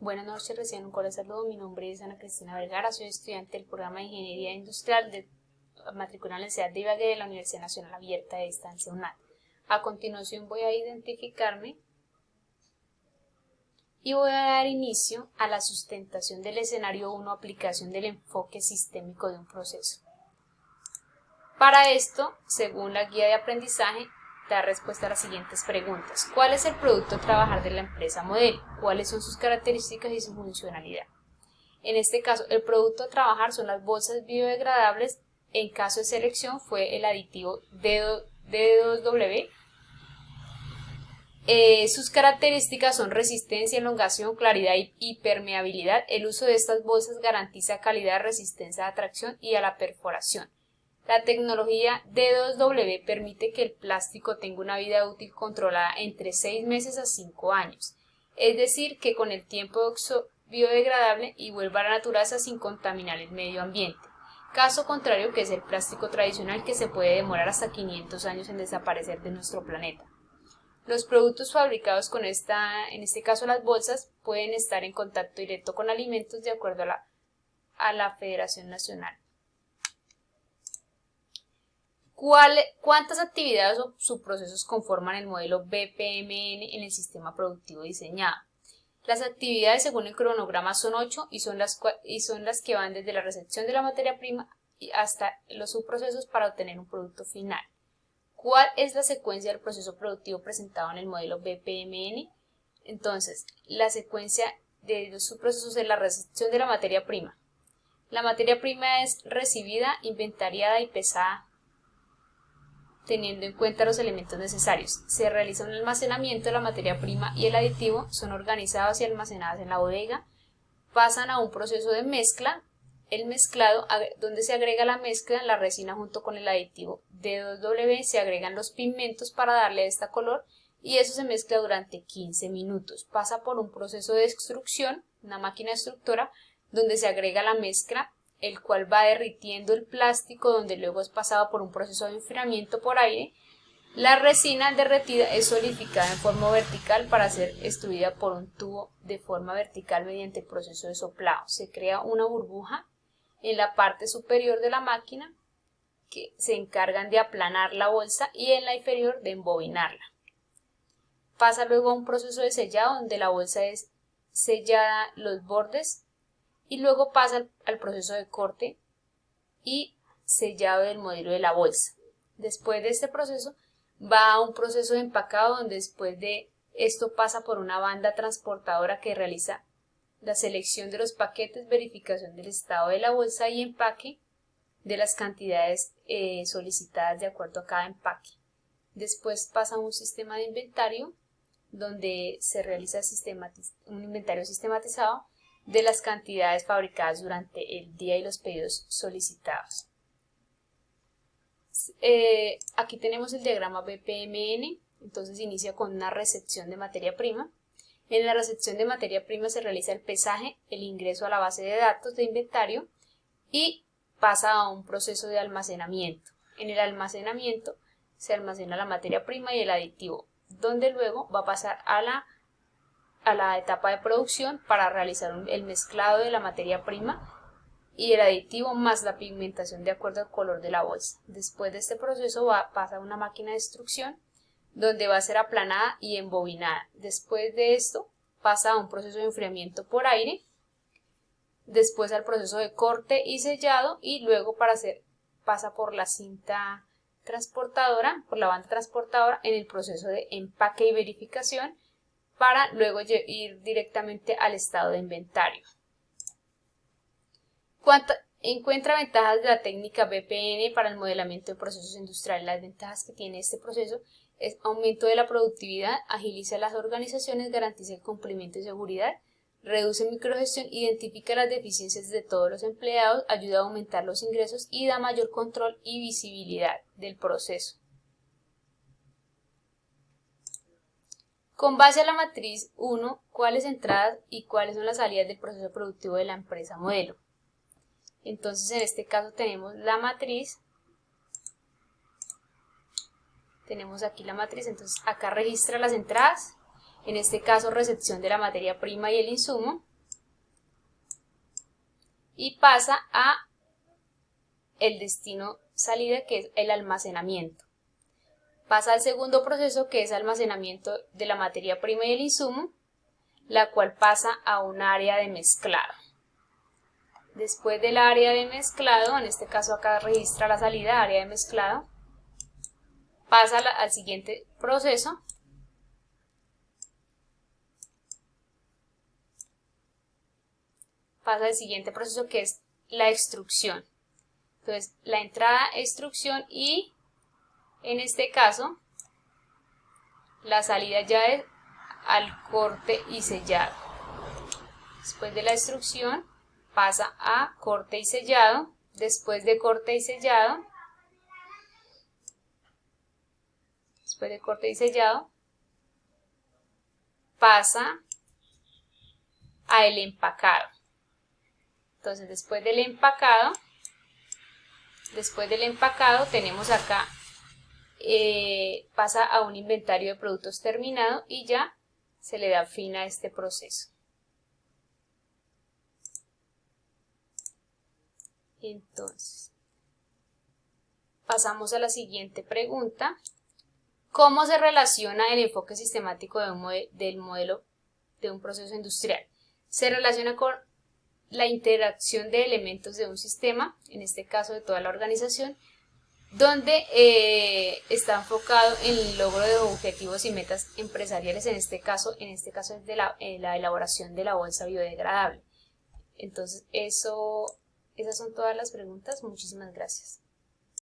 Buenas noches, recién un cordial saludo. Mi nombre es Ana Cristina Vergara, soy estudiante del programa de Ingeniería Industrial matriculada en la Universidad de Ibagué de la Universidad Nacional Abierta de Distancia UNAD. A continuación voy a identificarme y voy a dar inicio a la sustentación del escenario 1, aplicación del enfoque sistémico de un proceso. Para esto, según la guía de aprendizaje, da respuesta a las siguientes preguntas. ¿Cuál es el producto a trabajar de la empresa modelo? ¿Cuáles son sus características y su funcionalidad? En este caso, el producto a trabajar son las bolsas biodegradables. En caso de selección fue el aditivo D2W. Sus características son resistencia, elongación, claridad y permeabilidad. El uso de estas bolsas garantiza calidad, resistencia a la tracción y a la perforación. La tecnología D2W permite que el plástico tenga una vida útil controlada entre 6 meses a 5 años, es decir, que con el tiempo biodegradable y vuelva a la naturaleza sin contaminar el medio ambiente. Caso contrario, que es el plástico tradicional, que se puede demorar hasta 500 años en desaparecer de nuestro planeta. Los productos fabricados con en este caso las bolsas, pueden estar en contacto directo con alimentos de acuerdo a la Federación Nacional. ¿Cuántas actividades o subprocesos conforman el modelo BPMN en el sistema productivo diseñado? Las actividades según el cronograma son 8 y son las que van desde la recepción de la materia prima hasta los subprocesos para obtener un producto final. ¿Cuál es la secuencia del proceso productivo presentado en el modelo BPMN? Entonces, la secuencia de los subprocesos es la recepción de la materia prima. La materia prima es recibida, inventariada y pesada, teniendo en cuenta los elementos necesarios. Se realiza un almacenamiento de la materia prima y el aditivo son organizados y almacenados en la bodega, pasan a un proceso de mezcla, el mezclado, donde se agrega la mezcla, la resina junto con el aditivo D2W, se agregan los pigmentos para darle este color y eso se mezcla durante 15 minutos. Pasa por un proceso de extrusión, una máquina extructora, donde se agrega la mezcla, el cual va derritiendo el plástico, donde luego es pasado por un proceso de enfriamiento por aire. La resina derretida es solidificada en forma vertical para ser extruida por un tubo de forma vertical mediante el proceso de soplado. Se crea una burbuja en la parte superior de la máquina que se encargan de aplanar la bolsa y en la inferior de embobinarla. Pasa luego a un proceso de sellado donde la bolsa es sellada los bordes y luego pasa al proceso de corte y sellado del modelo de la bolsa. Después de este proceso va a un proceso de empacado donde después de esto pasa por una banda transportadora que realiza la selección de los paquetes, verificación del estado de la bolsa y empaque de las cantidades solicitadas de acuerdo a cada empaque. Después pasa a un sistema de inventario donde se realiza un inventario sistematizado de las cantidades fabricadas durante el día y los pedidos solicitados. Aquí tenemos el diagrama BPMN, entonces inicia con una recepción de materia prima. En la recepción de materia prima se realiza el pesaje, el ingreso a la base de datos de inventario y pasa a un proceso de almacenamiento. En el almacenamiento se almacena la materia prima y el aditivo, donde luego va a pasar a la etapa de producción para realizar el mezclado de la materia prima y el aditivo más la pigmentación de acuerdo al color de la bolsa. Después de este proceso pasa a una máquina de extrusión donde va a ser aplanada y embobinada. Después de esto pasa a un proceso de enfriamiento por aire, después al proceso de corte y sellado y luego pasa por la cinta transportadora, por la banda transportadora en el proceso de empaque y verificación para luego ir directamente al estado de inventario. Encuentra ventajas de la técnica BPN para el modelamiento de procesos industriales. Las ventajas que tiene este proceso es aumento de la productividad, agiliza las organizaciones, garantiza el cumplimiento de seguridad, reduce microgestión, identifica las deficiencias de todos los empleados, ayuda a aumentar los ingresos y da mayor control y visibilidad del proceso. Con base a la matriz 1, ¿cuáles entradas y cuáles son las salidas del proceso productivo de la empresa modelo? Entonces, en este caso tenemos la matriz, tenemos aquí la matriz, entonces acá registra las entradas, en este caso recepción de la materia prima y el insumo, y pasa a el destino salida, que es el almacenamiento. Pasa al segundo proceso, que es almacenamiento de la materia prima y el insumo, la cual pasa a un área de mezclado. Después del área de mezclado, en este caso acá registra la salida, área de mezclado, pasa al siguiente proceso, que es la extrusión. Entonces, la entrada, extrusión, y en este caso, la salida ya es al corte y sellado. Después de la extrusión, pasa a corte y sellado. Después de corte y sellado, pasa a el empacado. Entonces, después del empacado tenemos acá, pasa a un inventario de productos terminado y ya se le da fin a este proceso. Entonces, pasamos a la siguiente pregunta. ¿Cómo se relaciona el enfoque sistemático del modelo de un proceso industrial? Se relaciona con la interacción de elementos de un sistema, en este caso de toda la organización, donde está enfocado en el logro de objetivos y metas empresariales, en este caso es de la elaboración de la bolsa biodegradable. Entonces, esas son todas las preguntas. Muchísimas gracias.